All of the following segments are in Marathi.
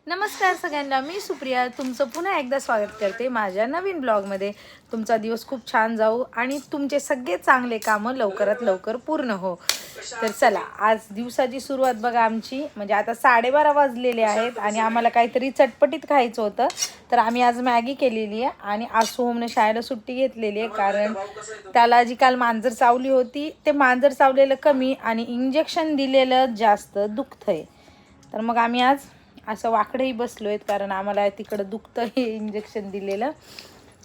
नमस्कार सगळ्यांना, मी सुप्रिया तुमचं पुन्हा एकदा स्वागत करते माझ्या नवीन ब्लॉगमध्ये। तुमचा दिवस खूप छान जाऊ आणि तुमचे सगळे चांगले कामं लवकरात लवकर पूर्ण हो। तर चला, आज दिवसाची सुरुवात बघा आमची, म्हणजे आता 12:30 वाजलेले आहेत आणि आम्हाला काहीतरी चटपटीत खायचं होतं। तर आम्ही आज मॅगी केलेली आहे आणि आज सोहमने शाळेला सुट्टी घेतलेली आहे, कारण त्याला जी काल मांजर चावली होती ते मांजर चावलेलं कमी आणि इंजेक्शन दिलेलं जास्त दुखतंय। तर मग आम्ही आज असं वाकडेही बसलोय, कारण आम्हाला तिकडं दुखतं हे इंजेक्शन दिलेलं।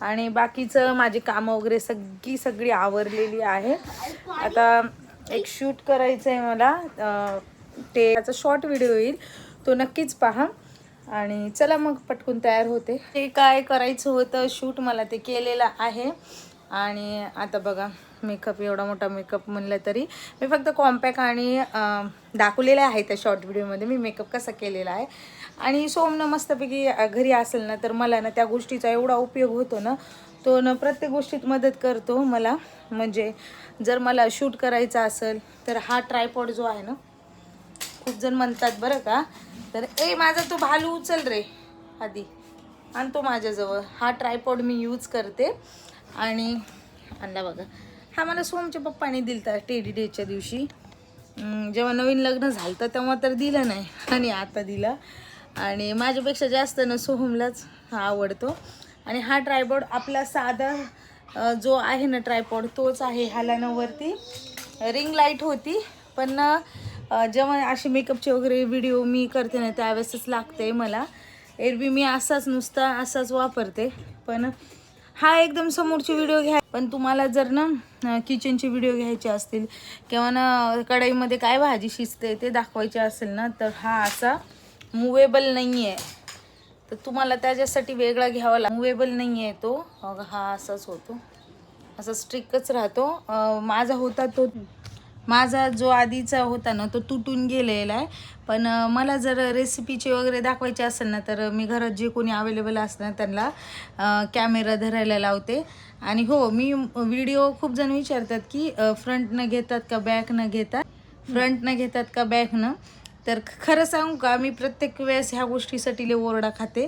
आणि बाकीचं माझी कामं वगैरे सगळी आवरलेली आहे। आता एक शूट करायचं आहे मला, ते त्याचा शॉर्ट व्हिडिओ येईल, तो नक्कीच पहा। आणि चला मग पटकन तयार होते। ते काय करायचं होतं शूट, मला ते केलेलं आहे। आणि आता बघा, मेकअप एवढा मोठा मेकअप म्हणलं तरी मी फक्त कॉम्पॅक्ट आणि दाखवलेलं आहे त्या शॉर्ट व्हिडिओमध्ये मी मेकअप कसा केलेला आहे। आणि सोमनं मस्तपैकी घरी असेल ना, तर मला ना त्या गोष्टीचा एवढा उपयोग होतो ना, तो ना प्रत्येक गोष्टीत मदत करतो मला। म्हणजे जर मला शूट करायचा असेल तर हा ट्रायपॉड जो आहे ना, खूप जण म्हणतात बरं का, तर माझा तो भालू उचल रे, आधी आणतो माझ्याजवळ। हा ट्रायपॉड मी यूज करते आणि आणला बघा, हा मला सोमच्या पप्पाने दिलता टेडी डेच्या दिवशी। जेव्हा नवीन लग्न झालं तर तेव्हा तर दिलं नाही आणि आता दिला। आणि माझ्यापेक्षा जास्त ना सोहमलाच हा आवडतो। आणि हा ट्रायपॉड आपला साधा जो आहे ना ट्रायपॉड तोच आहे। ह्याला ना वरती रिंग लाईट होती, पण ना जेव्हा असे मेकअपचे वगैरे व्हिडिओ मी करते ना त्यावेळेसच लागते मला। एरवी मी असाच नुसता असाच वापरते, पण हा एकदम समोरचे व्हिडिओ घ्या। पण तुम्हाला जर ना किचनचे व्हिडिओ घ्यायचे असतील किंवा ना कढईमध्ये काय भाजी शिजते ते दाखवायचे असेल ना, तर हा असा मूवेबल नाही आहे, तर तुम्हाला त्याच्यासाठी वेगळा घ्यावा लागेल। मूवेबल नाही आहे तो, हा असाच होतो, असा स्ट्रिकच राहतो। माझा जो आधीचा होता ना तो तुटून गेलेला आहे। पण मला जर रेसिपीचे वगैरे दाखवायचे असेल ना, तर मी घरात जे कोणी अवेलेबल असतं त्यांना कॅमेरा धरायला लावते। आणि हो, मी व्हिडिओ खूप जण विचारतात की फ्रंट न घेतात का बॅक न घेतात का बॅक न, तर खरं सांगू का, मी प्रत्येक वेळेस ह्या गोष्टीसाठी लय ओरडा खाते।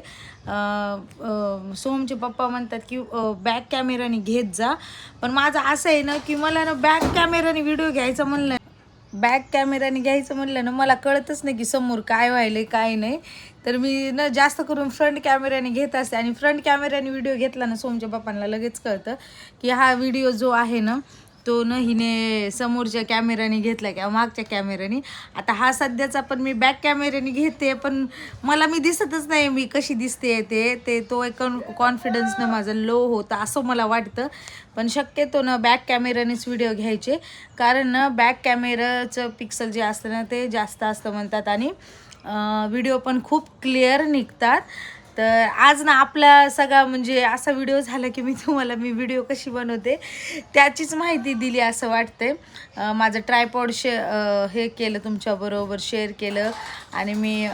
सोहमचे पप्पा म्हणतात की बॅक कॅमेराने घेत जा, पण माझं असं आहे ना की मला ना बॅक कॅमेराने व्हिडिओ घ्यायचं म्हणलं ना मला कळतच नाही की समोर काय व्हायलंय काय नाही। तर मी ना जास्त करून फ्रंट कॅमेराने घेत असते, आणि फ्रंट कॅमेराने व्हिडिओ घेतला ना सोहमच्या पप्पांना लगेच कळतं की हा व्हिडिओ जो आहे ना तो न हिने समोरच्या कॅमेराने घेतला किंवा मागच्या कॅमेराने। आता हा सध्याचा पण मी बॅक कॅमेराने घेते, पण मला मी दिसतच नाही मी कशी दिसते ते तो एक कॉन्फिडन्सनं माझा लो होता असं मला वाटतं। पण शक्यतो ना बॅक कॅमेरानेच व्हिडिओ घ्यायचे, कारण ना बॅक कॅमेराचं पिक्सल जे असतं ना ते जास्त असतं म्हणतात, आणि व्हिडिओ पण खूप क्लिअर निघतात। तर आज ना आपला सगळा म्हणजे असा व्हिडिओ झाला की मी तुम्हाला व्हिडिओ कशी बनवते त्याचीच माहिती दिली असं वाटतंय। माझं ट्रायपॉड हे केलं तुमच्याबरोबर, शेअर केलं। आणि मी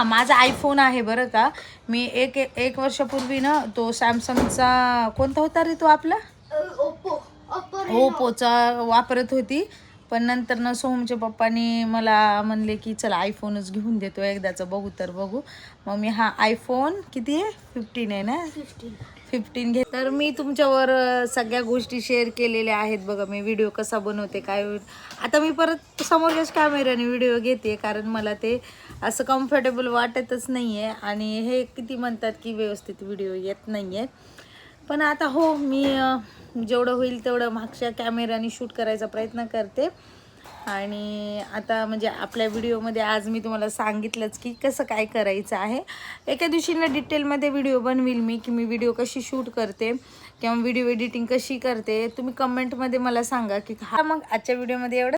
माझा आयफोन आहे बरं का, मी एक वर्षापूर्वी ना तो सॅमसंगचा कोणता होता रे तो आपला ओप्पोचा वापरत होती। पण नंतर ना सोहमच्या पप्पानी मला म्हणले की चला आयफोनच घेऊन देतो एकदाचं, बघू तर बघू। मग मी हा आयफोन किती आहे, 15 आहे ना, 15 घे। तर मी तुमच्यावर सगळ्या गोष्टी शेअर केलेल्या आहेत बघा, मी व्हिडिओ कसा बनवते काय। आता मी परत समोरच्याच कॅमेऱ्याने व्हिडिओ घेते, कारण मला ते असं कम्फर्टेबल वाटतच नाही आहे, आणि हे किती म्हणतात की व्यवस्थित व्हिडिओ येत नाही आहे। पण आता हो, मी जेवढं होईल तेवढं मागच्या कॅमेऱ्याने शूट करायचा प्रयत्न करते। आणि आता म्हणजे आपल्या व्हिडिओमध्ये आज मी तुम्हाला सांगितलंच की कसं काय करायचं आहे। एका दिवशी ना डिटेलमध्ये व्हिडिओ बनवील मी, की मी व्हिडिओ कशी शूट करते किंवा व्हिडिओ एडिटिंग कशी करते। तुम्ही कमेंटमध्ये मला सांगा की मग आजच्या व्हिडिओमध्ये एवढं।